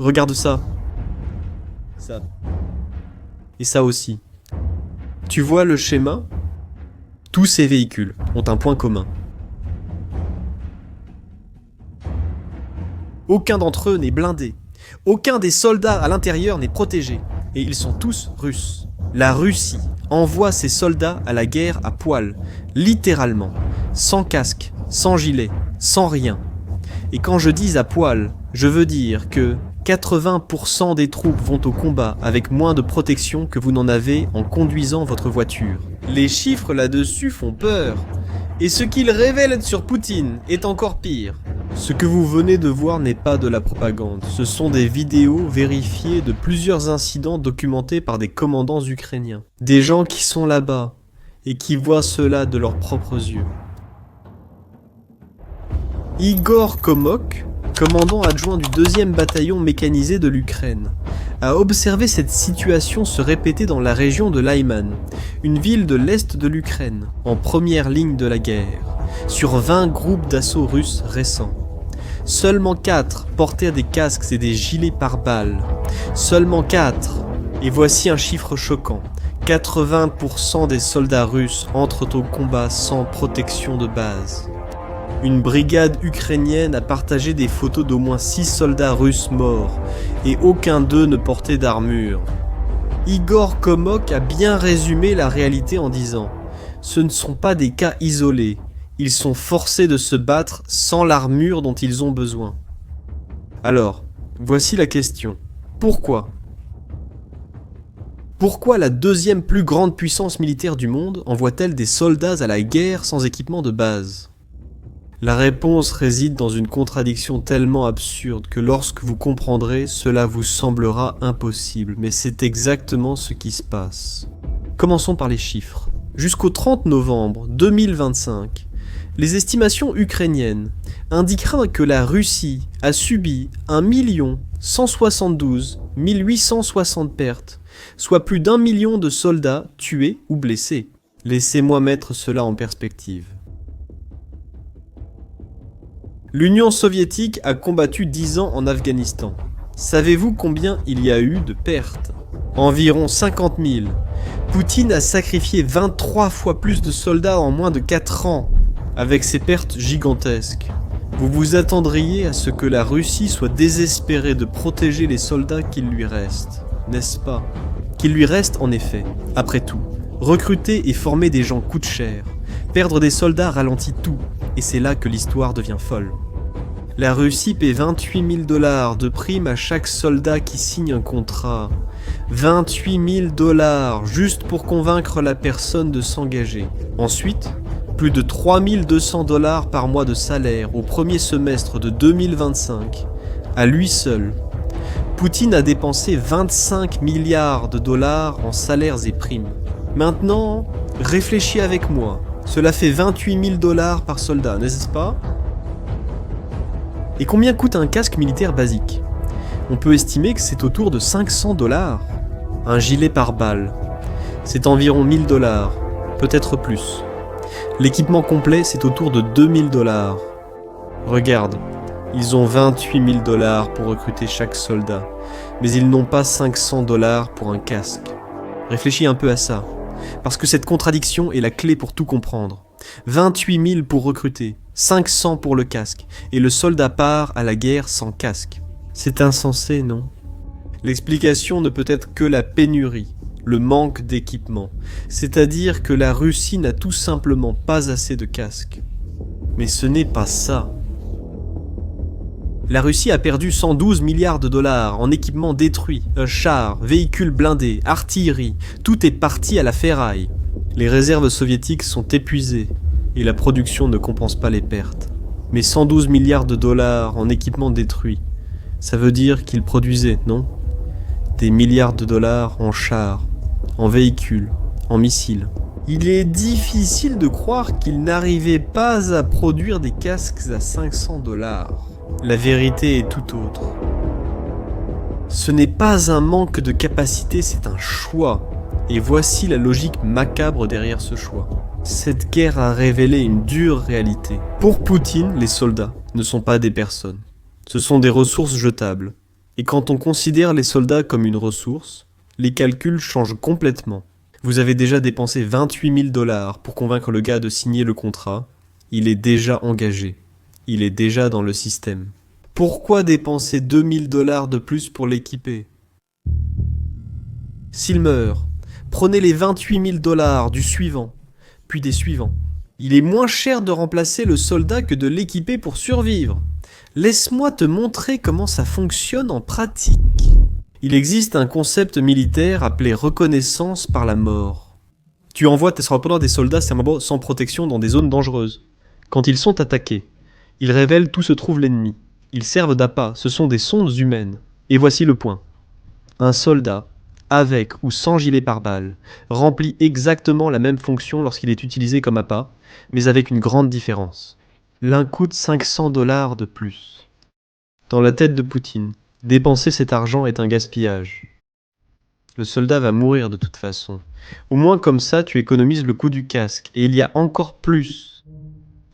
Regarde ça. Ça. Et ça aussi. Tu vois le schéma ? Tous ces véhicules ont un point commun. Aucun d'entre eux n'est blindé. Aucun des soldats à l'intérieur n'est protégé. Et ils sont tous russes. La Russie envoie ses soldats à la guerre à poil, littéralement, sans casque, sans gilet, sans rien. Et quand je dis à poil, je veux dire que 80% des troupes vont au combat avec moins de protection que vous n'en avez en conduisant votre voiture. Les chiffres là-dessus font peur. Et ce qu'ils révèlent sur Poutine est encore pire. Ce que vous venez de voir n'est pas de la propagande, ce sont des vidéos vérifiées de plusieurs incidents documentés par des commandants ukrainiens. Des gens qui sont là-bas et qui voient cela de leurs propres yeux. Igor Komok, commandant adjoint du 2e bataillon mécanisé de l'Ukraine, a observé cette situation se répéter dans la région de Lyman, une ville de l'est de l'Ukraine, en première ligne de la guerre, sur 20 groupes d'assaut russes récents. Seulement 4 portaient des casques et des gilets pare-balles. Seulement 4. Et voici un chiffre choquant. 80% des soldats russes entrent au combat sans protection de base. Une brigade ukrainienne a partagé des photos d'au moins 6 soldats russes morts, et aucun d'eux ne portait d'armure. Igor Komok a bien résumé la réalité en disant « Ce ne sont pas des cas isolés. Ils sont forcés de se battre sans l'armure dont ils ont besoin. » Alors, voici la question. Pourquoi ? Pourquoi la 2e plus grande puissance militaire du monde envoie-t-elle des soldats à la guerre sans équipement de base ? La réponse réside dans une contradiction tellement absurde que lorsque vous comprendrez, cela vous semblera impossible, mais c'est exactement ce qui se passe. Commençons par les chiffres. Jusqu'au 30 novembre 2025, les estimations ukrainiennes indiqueraient que la Russie a subi 1 172 860 pertes, soit plus d'1 million de soldats tués ou blessés. Laissez-moi mettre cela en perspective. L'Union soviétique a combattu 10 ans en Afghanistan. Savez-vous combien il y a eu de pertes ? Environ 50 000. Poutine a sacrifié 23 fois plus de soldats en moins de 4 ans, avec ces pertes gigantesques. Vous vous attendriez à ce que la Russie soit désespérée de protéger les soldats qu'il lui reste, n'est-ce pas ? Qu'il lui reste en effet. Après tout, recruter et former des gens coûte cher. Perdre des soldats ralentit tout, et c'est là que l'histoire devient folle. La Russie paie 28 000 $ de prime à chaque soldat qui signe un contrat. 28 000 $ juste pour convaincre la personne de s'engager. Ensuite, plus de 3 200 $ par mois de salaire au premier semestre de 2025. À lui seul, Poutine a dépensé 25 milliards de dollars en salaires et primes. Maintenant, réfléchis avec moi. Cela fait 28 000 $ par soldat, n'est-ce pas ? Et combien coûte un casque militaire basique ? On peut estimer que c'est autour de 500 $. Un gilet pare-balles, c'est environ 1000 $, peut-être plus. L'équipement complet, c'est autour de 2000 $. Regarde, ils ont 28 000 $ pour recruter chaque soldat, mais ils n'ont pas 500 $ pour un casque. Réfléchis un peu à ça. Parce que cette contradiction est la clé pour tout comprendre. 28 000 pour recruter, 500 pour le casque, et le soldat part à la guerre sans casque. C'est insensé, non ? L'explication ne peut être que la pénurie, le manque d'équipement. C'est-à-dire que la Russie n'a tout simplement pas assez de casques. Mais ce n'est pas ça. La Russie a perdu 112 milliards de $, en équipements détruits, chars, véhicules blindés, artillerie, tout est parti à la ferraille. Les réserves soviétiques sont épuisées, et la production ne compense pas les pertes. Mais 112 milliards de $ en équipements détruits, ça veut dire qu'ils produisaient, non ? Des milliards de $ en chars, en véhicules, en missiles. Il est difficile de croire qu'ils n'arrivaient pas à produire des casques à 500 $. La vérité est tout autre. Ce n'est pas un manque de capacité, c'est un choix. Et voici la logique macabre derrière ce choix. Cette guerre a révélé une dure réalité. Pour Poutine, les soldats ne sont pas des personnes. Ce sont des ressources jetables. Et quand on considère les soldats comme une ressource, les calculs changent complètement. Vous avez déjà dépensé 28 000 $ pour convaincre le gars de signer le contrat. Il est déjà engagé. Il est déjà dans le système. Pourquoi dépenser 2 000 $ de plus pour l'équiper? S'il meurt, prenez les 28 000 $ du suivant, puis des suivants. Il est moins cher de remplacer le soldat que de l'équiper pour survivre. Laisse-moi te montrer comment ça fonctionne en pratique. Il existe un concept militaire appelé reconnaissance par la mort. Tu envoies cependant des soldats sans protection dans des zones dangereuses. Quand ils sont attaqués, ils révèlent où se trouve l'ennemi. Ils servent d'appât, ce sont des sondes humaines. Et voici le point. Un soldat, avec ou sans gilet pare-balles, remplit exactement la même fonction lorsqu'il est utilisé comme appât, mais avec une grande différence. L'un coûte 500 $ de plus. Dans la tête de Poutine, dépenser cet argent est un gaspillage. Le soldat va mourir de toute façon. Au moins comme ça, tu économises le coût du casque. Et il y a encore plus.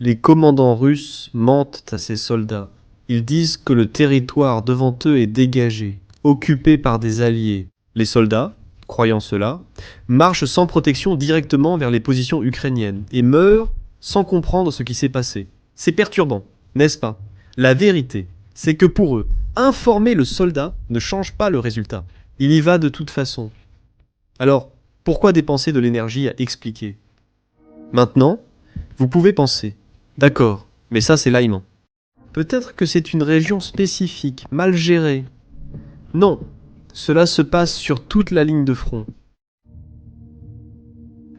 Les commandants russes mentent à ces soldats. Ils disent que le territoire devant eux est dégagé, occupé par des alliés. Les soldats, croyant cela, marchent sans protection directement vers les positions ukrainiennes et meurent sans comprendre ce qui s'est passé. C'est perturbant, n'est-ce pas? La vérité, c'est que pour eux, informer le soldat ne change pas le résultat. Il y va de toute façon. Alors, pourquoi dépenser de l'énergie à expliquer? Maintenant, vous pouvez penser, d'accord, mais ça c'est l'Allemand. Peut-être que c'est une région spécifique, mal gérée. Non, cela se passe sur toute la ligne de front.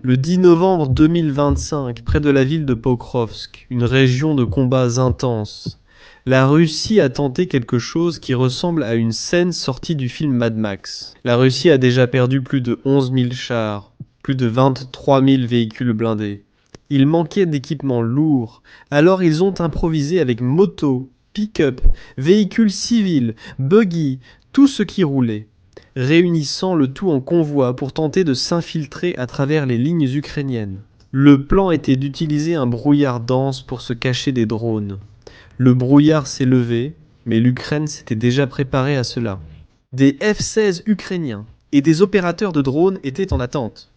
Le 10 novembre 2025, près de la ville de Pokrovsk, une région de combats intenses, la Russie a tenté quelque chose qui ressemble à une scène sortie du film Mad Max. La Russie a déjà perdu plus de 11 000 chars, plus de 23 000 véhicules blindés. Il manquait d'équipements lourds, alors ils ont improvisé avec motos, pick-up, véhicules civils, buggy, tout ce qui roulait, réunissant le tout en convoi pour tenter de s'infiltrer à travers les lignes ukrainiennes. Le plan était d'utiliser un brouillard dense pour se cacher des drones. Le brouillard s'est levé, mais l'Ukraine s'était déjà préparée à cela. Des F-16 ukrainiens et des opérateurs de drones étaient en attente.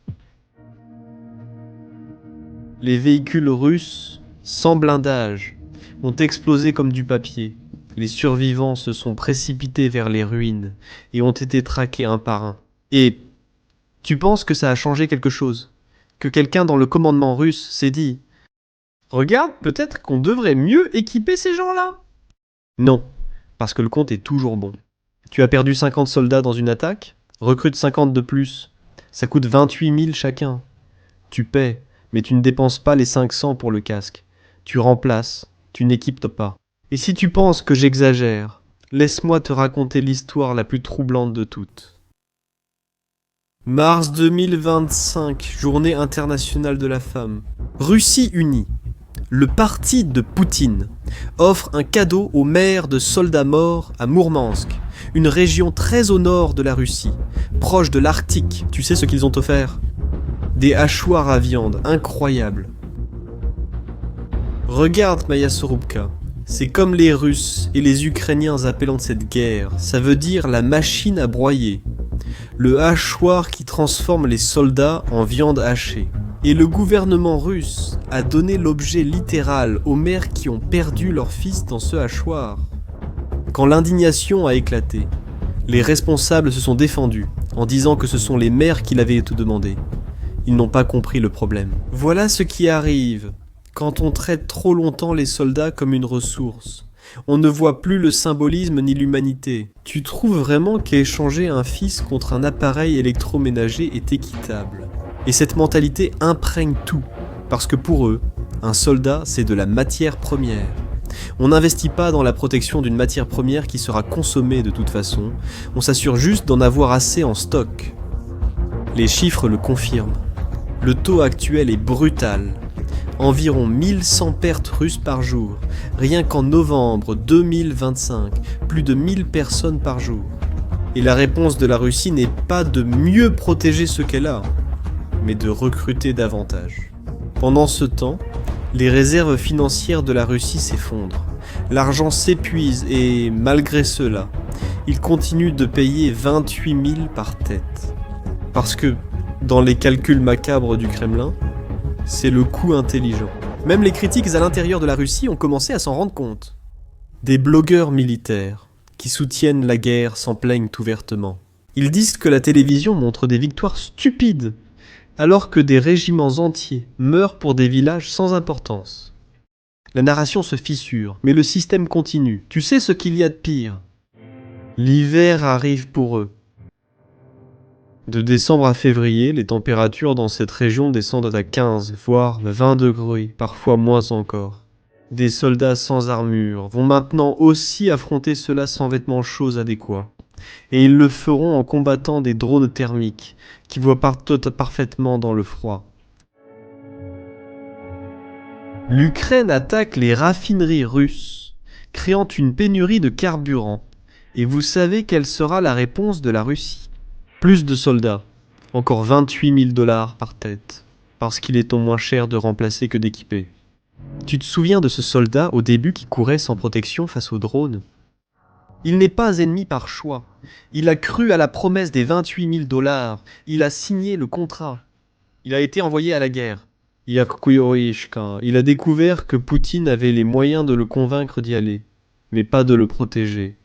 Les véhicules russes, sans blindage, ont explosé comme du papier. Les survivants se sont précipités vers les ruines et ont été traqués un par un. Et tu penses que ça a changé quelque chose? Que quelqu'un dans le commandement russe s'est dit « Regarde, peut-être qu'on devrait mieux équiper ces gens-là » ? Non, parce que le compte est toujours bon. Tu as perdu 50 soldats dans une attaque, recrute 50 de plus. Ça coûte 28 000 chacun. Tu paies, mais tu ne dépenses pas les 500 pour le casque. Tu remplaces, tu n'équipes pas. Et si tu penses que j'exagère, laisse-moi te raconter l'histoire la plus troublante de toutes. Mars 2025, Journée internationale de la femme. Russie unie. Le parti de Poutine offre un cadeau aux mères de soldats morts à Mourmansk, une région très au nord de la Russie, proche de l'Arctique. Tu sais ce qu'ils ont offert? Des hachoirs à viande incroyables. Regarde Maya Sorobka, c'est comme les Russes et les Ukrainiens appelant cette guerre, ça veut dire la machine à broyer. Le hachoir qui transforme les soldats en viande hachée. Et le gouvernement russe a donné l'objet littéral aux mères qui ont perdu leur fils dans ce hachoir. Quand l'indignation a éclaté, les responsables se sont défendus en disant que ce sont les mères qui l'avaient tout demandé. Ils n'ont pas compris le problème. Voilà ce qui arrive quand on traite trop longtemps les soldats comme une ressource. On ne voit plus le symbolisme ni l'humanité. Tu trouves vraiment qu'échanger un fils contre un appareil électroménager est équitable? Et cette mentalité imprègne tout, parce que pour eux, un soldat, c'est de la matière première. On n'investit pas dans la protection d'une matière première qui sera consommée de toute façon, on s'assure juste d'en avoir assez en stock. Les chiffres le confirment. Le taux actuel est brutal. Environ 1100 pertes russes par jour, rien qu'en novembre 2025, plus de 1000 personnes par jour. Et la réponse de la Russie n'est pas de mieux protéger ce qu'elle a, mais de recruter davantage. Pendant ce temps, les réserves financières de la Russie s'effondrent. L'argent s'épuise et, malgré cela, ils continuent de payer 28 000 par tête. Parce que, dans les calculs macabres du Kremlin, c'est le coût intelligent. Même les critiques à l'intérieur de la Russie ont commencé à s'en rendre compte. Des blogueurs militaires qui soutiennent la guerre s'en plaignent ouvertement. Ils disent que la télévision montre des victoires stupides, alors que des régiments entiers meurent pour des villages sans importance. La narration se fissure, mais le système continue. Tu sais ce qu'il y a de pire? L'hiver arrive pour eux. De décembre à février, les températures dans cette région descendent à 15, voire 20 degrés, parfois moins encore. Des soldats sans armure vont maintenant aussi affronter cela sans vêtements chauds adéquats. Et ils le feront en combattant des drones thermiques qui voient parfaitement dans le froid. L'Ukraine attaque les raffineries russes, créant une pénurie de carburant. Et vous savez quelle sera la réponse de la Russie? Plus de soldats, encore 28 000 $ par tête, parce qu'il est au moins cher de remplacer que d'équiper. Tu te souviens de ce soldat au début qui courait sans protection face aux drones? Il n'est pas ennemi par choix. Il a cru à la promesse des 28 000 $. Il a signé le contrat. Il a été envoyé à la guerre. Il a découvert que Poutine avait les moyens de le convaincre d'y aller, mais pas de le protéger,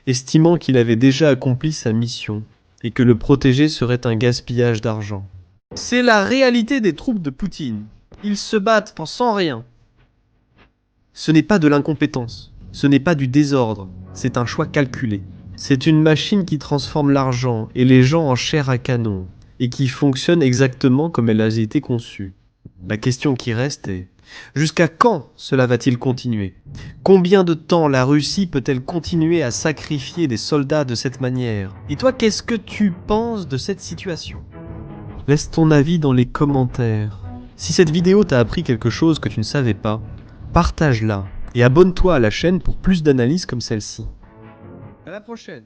estimant qu'il avait déjà accompli sa mission et que le protéger serait un gaspillage d'argent. C'est la réalité des troupes de Poutine. Ils se battent sans rien. Ce n'est pas de l'incompétence, ce n'est pas du désordre, c'est un choix calculé. C'est une machine qui transforme l'argent et les gens en chair à canon, et qui fonctionne exactement comme elle a été conçue. La question qui reste est, jusqu'à quand cela va-t-il continuer? Combien de temps la Russie peut-elle continuer à sacrifier des soldats de cette manière? Et toi, qu'est-ce que tu penses de cette situation? Laisse ton avis dans les commentaires. Si cette vidéo t'a appris quelque chose que tu ne savais pas, partage-la et abonne-toi à la chaîne pour plus d'analyses comme celle-ci. À la prochaine!